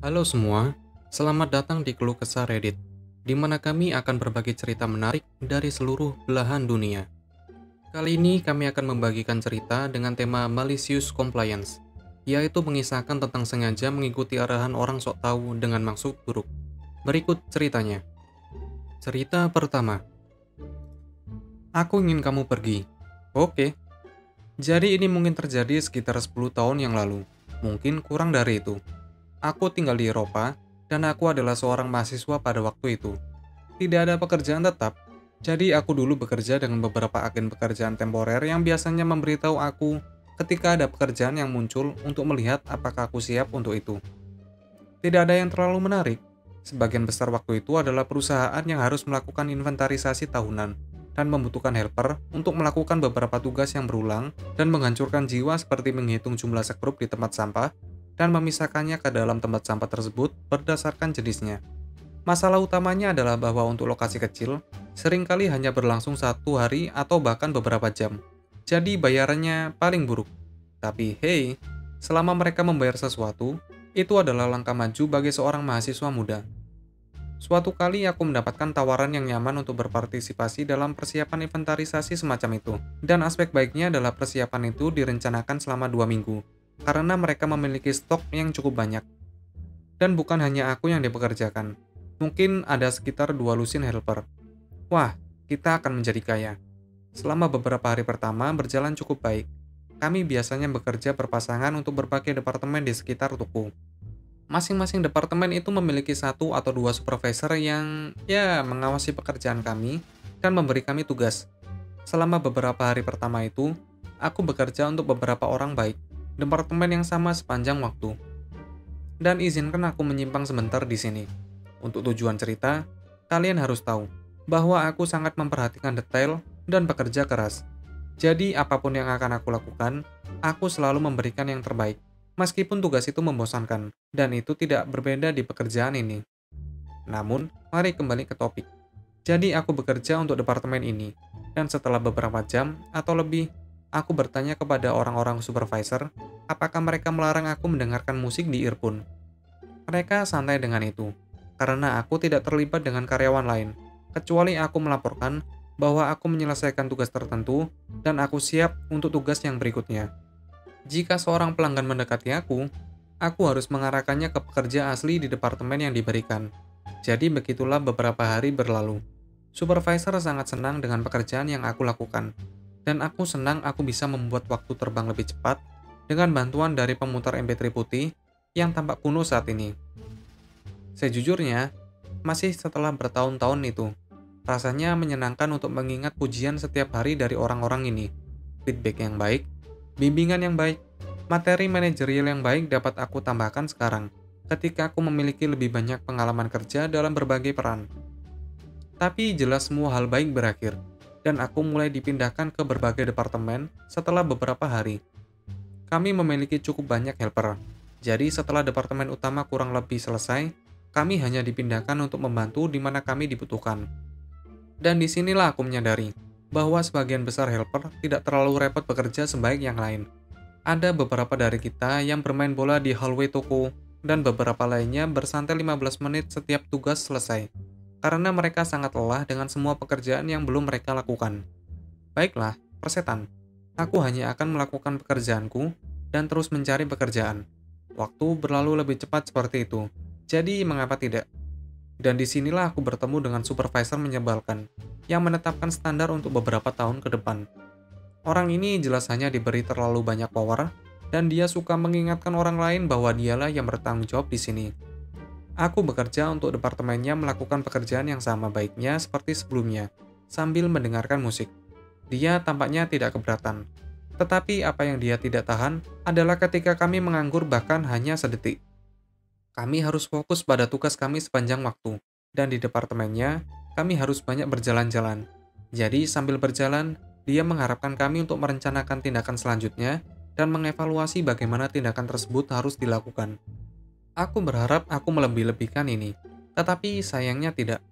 Halo semua, selamat datang di Keluh Kesah Reddit, di mana kami akan berbagi cerita menarik dari seluruh belahan dunia. Kali ini kami akan membagikan cerita dengan tema Malicious Compliance, yaitu mengisahkan tentang sengaja mengikuti arahan orang sok tahu dengan maksud buruk. Berikut ceritanya. Cerita pertama. Aku ingin kamu pergi. Oke. Jadi ini mungkin terjadi sekitar 10 tahun yang lalu. Mungkin kurang dari itu. Aku tinggal di Eropa, dan aku adalah seorang mahasiswa pada waktu itu. Tidak ada pekerjaan tetap, jadi aku dulu bekerja dengan beberapa agen pekerjaan temporer yang biasanya memberitahu aku ketika ada pekerjaan yang muncul untuk melihat apakah aku siap untuk itu. Tidak ada yang terlalu menarik. Sebagian besar waktu itu adalah perusahaan yang harus melakukan inventarisasi tahunan dan membutuhkan helper untuk melakukan beberapa tugas yang berulang dan menghancurkan jiwa seperti menghitung jumlah sekrup di tempat sampah dan memisahkannya ke dalam tempat sampah tersebut berdasarkan jenisnya. Masalah utamanya adalah bahwa untuk lokasi kecil, seringkali hanya berlangsung 1 hari atau bahkan beberapa jam. Jadi bayarannya paling buruk. Tapi hey, selama mereka membayar sesuatu, itu adalah langkah maju bagi seorang mahasiswa muda. Suatu kali aku mendapatkan tawaran yang nyaman untuk berpartisipasi dalam persiapan inventarisasi semacam itu. Dan aspek baiknya adalah persiapan itu direncanakan selama 2 minggu, karena mereka memiliki stok yang cukup banyak. Dan bukan hanya aku yang dipekerjakan. Mungkin ada sekitar 2 lusin helper. Wah, kita akan menjadi kaya. Selama beberapa hari pertama berjalan cukup baik. Kami biasanya bekerja berpasangan untuk berbagai departemen di sekitar toko. Masing-masing departemen itu memiliki 1 atau 2 supervisor yang mengawasi pekerjaan kami dan memberi kami tugas. Selama beberapa hari pertama itu, aku bekerja untuk beberapa orang baik, departemen yang sama sepanjang waktu. Dan izinkan aku menyimpang sebentar di sini. Untuk tujuan cerita, kalian harus tahu bahwa aku sangat memperhatikan detail dan bekerja keras. Jadi apapun yang akan aku lakukan, aku selalu memberikan yang terbaik. Meskipun tugas itu membosankan, dan itu tidak berbeda di pekerjaan ini. Namun, mari kembali ke topik. Jadi aku bekerja untuk departemen ini, dan setelah beberapa jam atau lebih, aku bertanya kepada orang-orang supervisor, apakah mereka melarang aku mendengarkan musik di earphone. Mereka santai dengan itu, karena aku tidak terlibat dengan karyawan lain, kecuali aku melaporkan bahwa aku menyelesaikan tugas tertentu dan aku siap untuk tugas yang berikutnya. Jika seorang pelanggan mendekati aku harus mengarahkannya ke pekerja asli di departemen yang diberikan. Jadi begitulah beberapa hari berlalu. Supervisor sangat senang dengan pekerjaan yang aku lakukan, dan aku senang aku bisa membuat waktu terbang lebih cepat dengan bantuan dari pemutar MP3 putih yang tampak kuno saat ini. Sejujurnya, masih setelah bertahun-tahun itu, rasanya menyenangkan untuk mengingat pujian setiap hari dari orang-orang ini. Feedback yang baik, bimbingan yang baik, materi manajerial yang baik dapat aku tambahkan sekarang, ketika aku memiliki lebih banyak pengalaman kerja dalam berbagai peran. Tapi jelas semua hal baik berakhir, dan aku mulai dipindahkan ke berbagai departemen setelah beberapa hari. Kami memiliki cukup banyak helper, jadi setelah departemen utama kurang lebih selesai, kami hanya dipindahkan untuk membantu di mana kami dibutuhkan. Dan disinilah aku menyadari bahwa sebagian besar helper tidak terlalu repot bekerja sebaik yang lain. Ada beberapa dari kita yang bermain bola di hallway toko, dan beberapa lainnya bersantai 15 menit setiap tugas selesai, karena mereka sangat lelah dengan semua pekerjaan yang belum mereka lakukan. Baiklah, persetan. Aku hanya akan melakukan pekerjaanku dan terus mencari pekerjaan. Waktu berlalu lebih cepat seperti itu, jadi mengapa tidak? Dan disinilah aku bertemu dengan supervisor menyebalkan, yang menetapkan standar untuk beberapa tahun ke depan. Orang ini jelas hanya diberi terlalu banyak power, dan dia suka mengingatkan orang lain bahwa dialah yang bertanggung jawab di sini. Aku bekerja untuk departemennya melakukan pekerjaan yang sama baiknya seperti sebelumnya, sambil mendengarkan musik. Dia tampaknya tidak keberatan. Tetapi apa yang dia tidak tahan adalah ketika kami menganggur bahkan hanya sedetik. Kami harus fokus pada tugas kami sepanjang waktu, dan di departemennya, kami harus banyak berjalan-jalan. Jadi, sambil berjalan, dia mengharapkan kami untuk merencanakan tindakan selanjutnya dan mengevaluasi bagaimana tindakan tersebut harus dilakukan. Aku berharap aku melebih-lebihkan ini, tetapi sayangnya tidak.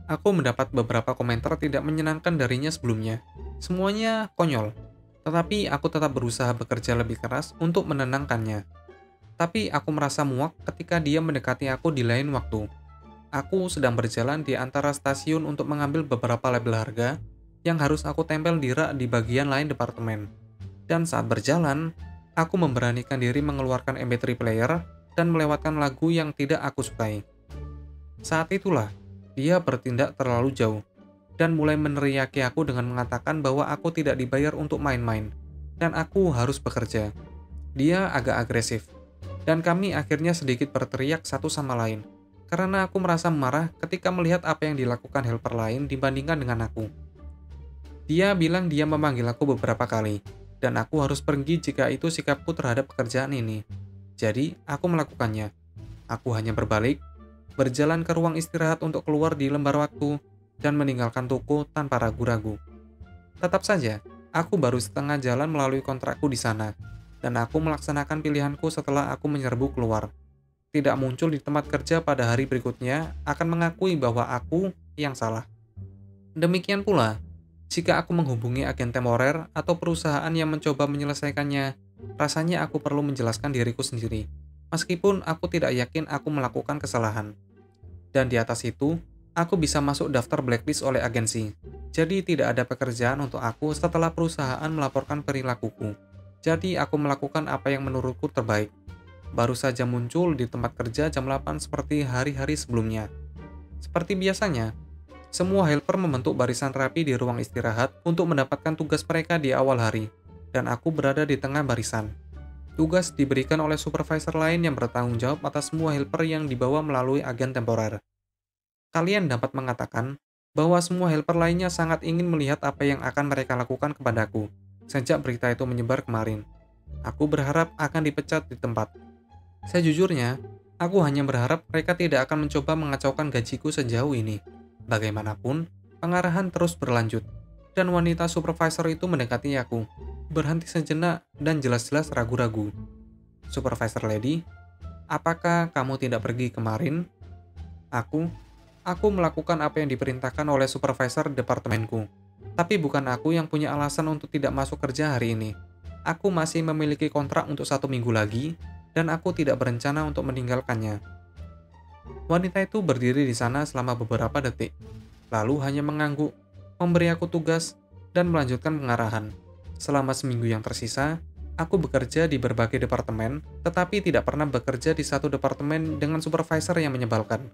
Aku mendapat beberapa komentar tidak menyenangkan darinya sebelumnya. Semuanya konyol, tetapi aku tetap berusaha bekerja lebih keras untuk menenangkannya. Tapi aku merasa muak ketika dia mendekati aku di lain waktu. Aku sedang berjalan di antara stasiun untuk mengambil beberapa label harga yang harus aku tempel di rak di bagian lain departemen. Dan saat berjalan, aku memberanikan diri mengeluarkan MP3 player dan melewatkan lagu yang tidak aku sukai. Saat itulah, dia bertindak terlalu jauh dan mulai meneriaki aku dengan mengatakan bahwa aku tidak dibayar untuk main-main dan aku harus bekerja. Dia agak agresif, dan kami akhirnya sedikit berteriak satu sama lain karena aku merasa marah ketika melihat apa yang dilakukan helper lain dibandingkan dengan aku. Dia bilang dia memanggil aku beberapa kali, dan aku harus pergi jika itu sikapku terhadap pekerjaan ini. Jadi, aku melakukannya. Aku hanya berbalik, berjalan ke ruang istirahat untuk keluar di lembar waktu, dan meninggalkan toko tanpa ragu-ragu. Tetap saja, aku baru setengah jalan melalui kontrakku di sana, dan aku melaksanakan pilihanku setelah aku menyerbu keluar. Tidak muncul di tempat kerja pada hari berikutnya akan mengakui bahwa aku yang salah. Demikian pula, jika aku menghubungi agen temporer atau perusahaan yang mencoba menyelesaikannya, rasanya aku perlu menjelaskan diriku sendiri, meskipun aku tidak yakin aku melakukan kesalahan. Dan di atas itu, aku bisa masuk daftar blacklist oleh agensi. Jadi tidak ada pekerjaan untuk aku setelah perusahaan melaporkan perilakuku. Jadi aku melakukan apa yang menurutku terbaik. Baru saja muncul di tempat kerja jam 8 seperti hari-hari sebelumnya. Seperti biasanya, semua helper membentuk barisan rapi di ruang istirahat untuk mendapatkan tugas mereka di awal hari, dan aku berada di tengah barisan. Tugas diberikan oleh supervisor lain yang bertanggung jawab atas semua helper yang dibawa melalui agen temporer. Kalian dapat mengatakan bahwa semua helper lainnya sangat ingin melihat apa yang akan mereka lakukan kepadaku sejak berita itu menyebar kemarin. Aku berharap akan dipecat di tempat. Sejujurnya, aku hanya berharap mereka tidak akan mencoba mengacaukan gajiku sejauh ini. Bagaimanapun, pengarahan terus berlanjut, dan wanita supervisor itu mendekati aku, berhenti sejenak dan jelas-jelas ragu-ragu. Supervisor Lady, apakah kamu tidak pergi kemarin? Aku melakukan apa yang diperintahkan oleh supervisor departemenku. Tapi bukan aku yang punya alasan untuk tidak masuk kerja hari ini. Aku masih memiliki kontrak untuk 1 minggu lagi, dan aku tidak berencana untuk meninggalkannya. Wanita itu berdiri di sana selama beberapa detik, lalu hanya mengangguk, memberi aku tugas, dan melanjutkan pengarahan. Selama seminggu yang tersisa, aku bekerja di berbagai departemen, tetapi tidak pernah bekerja di satu departemen dengan supervisor yang menyebalkan.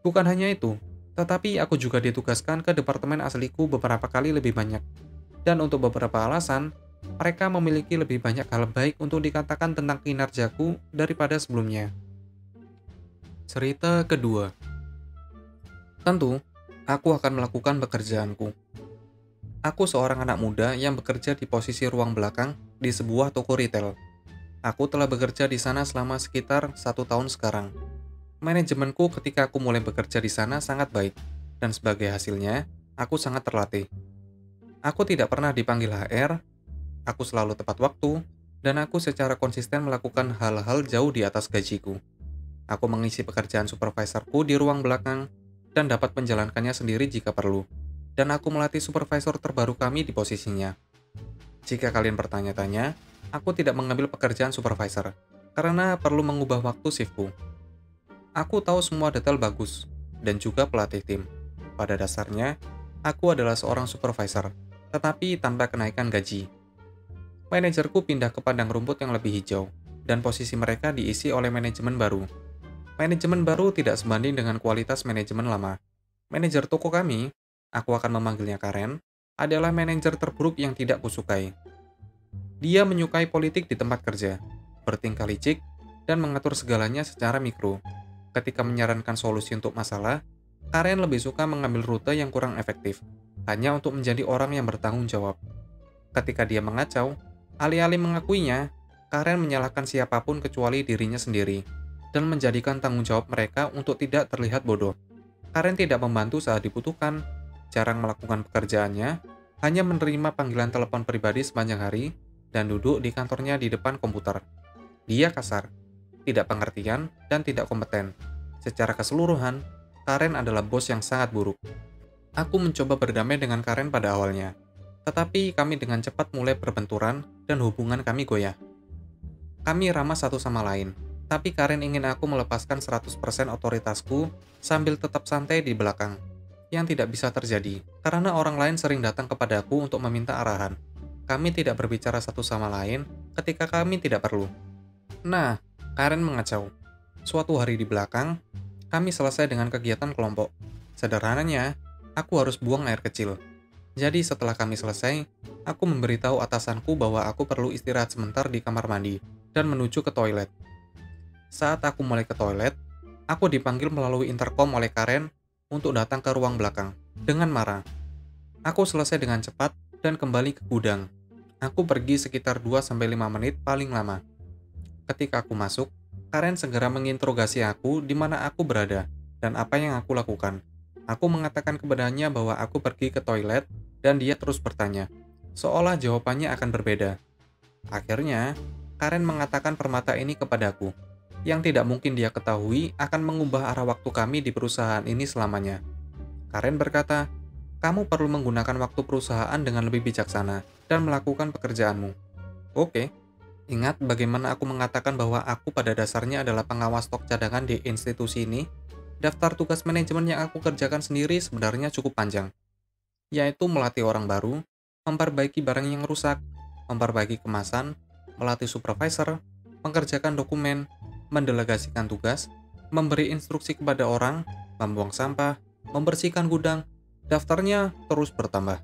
Bukan hanya itu, tetapi aku juga ditugaskan ke departemen asliku beberapa kali lebih banyak. Dan untuk beberapa alasan, mereka memiliki lebih banyak hal baik untuk dikatakan tentang kinerjaku daripada sebelumnya. Cerita kedua. Tentu, aku akan melakukan pekerjaanku. Aku seorang anak muda yang bekerja di posisi ruang belakang di sebuah toko retail. Aku telah bekerja di sana selama sekitar 1 tahun sekarang. Manajemenku ketika aku mulai bekerja di sana sangat baik, dan sebagai hasilnya, aku sangat terlatih. Aku tidak pernah dipanggil HR, aku selalu tepat waktu, dan aku secara konsisten melakukan hal-hal jauh di atas gajiku. Aku mengisi pekerjaan supervisorku di ruang belakang dan dapat menjalankannya sendiri jika perlu. Dan aku melatih supervisor terbaru kami di posisinya. Jika kalian bertanya-tanya, aku tidak mengambil pekerjaan supervisor karena perlu mengubah waktu shiftku. Aku tahu semua detail bagus dan juga pelatih tim. Pada dasarnya, aku adalah seorang supervisor, tetapi tanpa kenaikan gaji. Manajerku pindah ke padang rumput yang lebih hijau, dan posisi mereka diisi oleh manajemen baru. Manajemen baru tidak sebanding dengan kualitas manajemen lama. Manajer toko kami, aku akan memanggilnya Karen, adalah manajer terburuk yang tidak kusukai. Dia menyukai politik di tempat kerja, bertingkah licik, dan mengatur segalanya secara mikro. Ketika menyarankan solusi untuk masalah, Karen lebih suka mengambil rute yang kurang efektif, hanya untuk menjadi orang yang bertanggung jawab. Ketika dia mengacau, alih-alih mengakuinya, Karen menyalahkan siapapun kecuali dirinya sendiri, dan menjadikan tanggung jawab mereka untuk tidak terlihat bodoh. Karen tidak membantu saat dibutuhkan, jarang melakukan pekerjaannya, hanya menerima panggilan telepon pribadi sepanjang hari, dan duduk di kantornya di depan komputer. Dia kasar, tidak pengertian, dan tidak kompeten. Secara keseluruhan, Karen adalah bos yang sangat buruk. Aku mencoba berdamai dengan Karen pada awalnya, tetapi kami dengan cepat mulai berbenturan dan hubungan kami goyah. Kami ramah satu sama lain, tapi Karen ingin aku melepaskan 100% otoritasku sambil tetap santai di belakang. Yang tidak bisa terjadi, karena orang lain sering datang kepadaku untuk meminta arahan. Kami tidak berbicara satu sama lain ketika kami tidak perlu. Nah, Karen mengacau. Suatu hari di belakang, kami selesai dengan kegiatan kelompok. Sederhananya, aku harus buang air kecil. Jadi setelah kami selesai, aku memberitahu atasanku bahwa aku perlu istirahat sebentar di kamar mandi dan menuju ke toilet. Saat aku mulai ke toilet, aku dipanggil melalui intercom oleh Karen untuk datang ke ruang belakang dengan marah. Aku selesai dengan cepat dan kembali ke gudang. Aku pergi sekitar 2-5 menit paling lama. Ketika aku masuk, Karen segera menginterogasi aku di mana aku berada dan apa yang aku lakukan. Aku mengatakan kepadanya bahwa aku pergi ke toilet dan dia terus bertanya, seolah jawabannya akan berbeda. Akhirnya, Karen mengatakan permata ini kepadaku, yang tidak mungkin dia ketahui akan mengubah arah waktu kami di perusahaan ini selamanya. Karen berkata, kamu perlu menggunakan waktu perusahaan dengan lebih bijaksana dan melakukan pekerjaanmu. Oke. Ingat bagaimana aku mengatakan bahwa aku pada dasarnya adalah pengawas stok cadangan di institusi ini? Daftar tugas manajemen yang aku kerjakan sendiri sebenarnya cukup panjang, yaitu melatih orang baru, memperbaiki barang yang rusak, memperbaiki kemasan, melatih supervisor, mengerjakan dokumen, mendelegasikan tugas, memberi instruksi kepada orang, membuang sampah, membersihkan gudang. Daftarnya terus bertambah.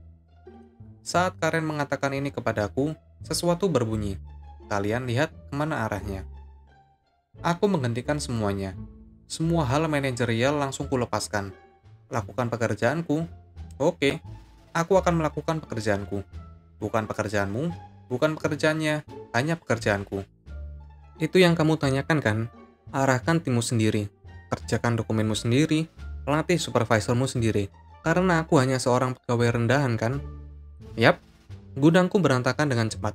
Saat Karen mengatakan ini kepadaku, sesuatu berbunyi. Kalian lihat kemana arahnya. Aku menghentikan semuanya. Semua hal manajerial langsung kulepaskan. Lakukan pekerjaanku. Oke, aku akan melakukan pekerjaanku. Bukan pekerjaanmu, bukan pekerjaannya, hanya pekerjaanku. Itu yang kamu tanyakan kan? Arahkan timmu sendiri. Kerjakan dokumenmu sendiri. Latih supervisormu sendiri. Karena aku hanya seorang pegawai rendahan kan? Yap, gudangku berantakan dengan cepat.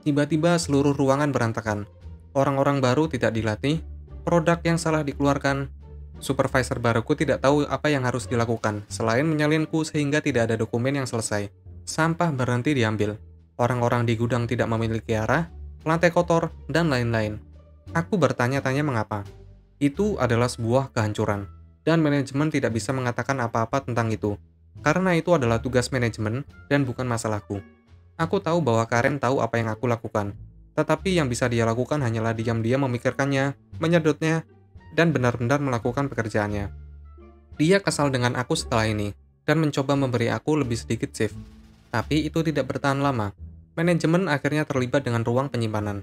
Tiba-tiba seluruh ruangan berantakan. Orang-orang baru tidak dilatih, produk yang salah dikeluarkan. Supervisor baruku tidak tahu apa yang harus dilakukan, selain menyalinku sehingga tidak ada dokumen yang selesai. Sampah berhenti diambil. Orang-orang di gudang tidak memiliki arah, lantai kotor, dan lain-lain. Aku bertanya-tanya mengapa. Itu adalah sebuah kehancuran, dan manajemen tidak bisa mengatakan apa-apa tentang itu. Karena itu adalah tugas manajemen dan bukan masalahku. Aku tahu bahwa Karen tahu apa yang aku lakukan, tetapi yang bisa dia lakukan hanyalah diam-diam memikirkannya, menyedotnya, dan benar-benar melakukan pekerjaannya. Dia kesal dengan aku setelah ini, dan mencoba memberi aku lebih sedikit shift. Tapi itu tidak bertahan lama. Manajemen akhirnya terlibat dengan ruang penyimpanan.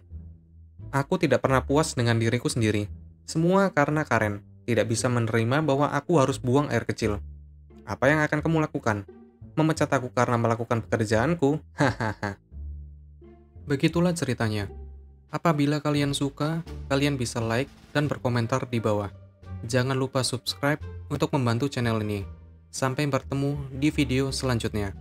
Aku tidak pernah puas dengan diriku sendiri. Semua karena Karen tidak bisa menerima bahwa aku harus buang air kecil. Apa yang akan kamu lakukan? Memecat aku karena melakukan pekerjaanku? Hahaha. Begitulah ceritanya. Apabila kalian suka, kalian bisa like dan berkomentar di bawah. Jangan lupa subscribe untuk membantu channel ini. Sampai bertemu di video selanjutnya.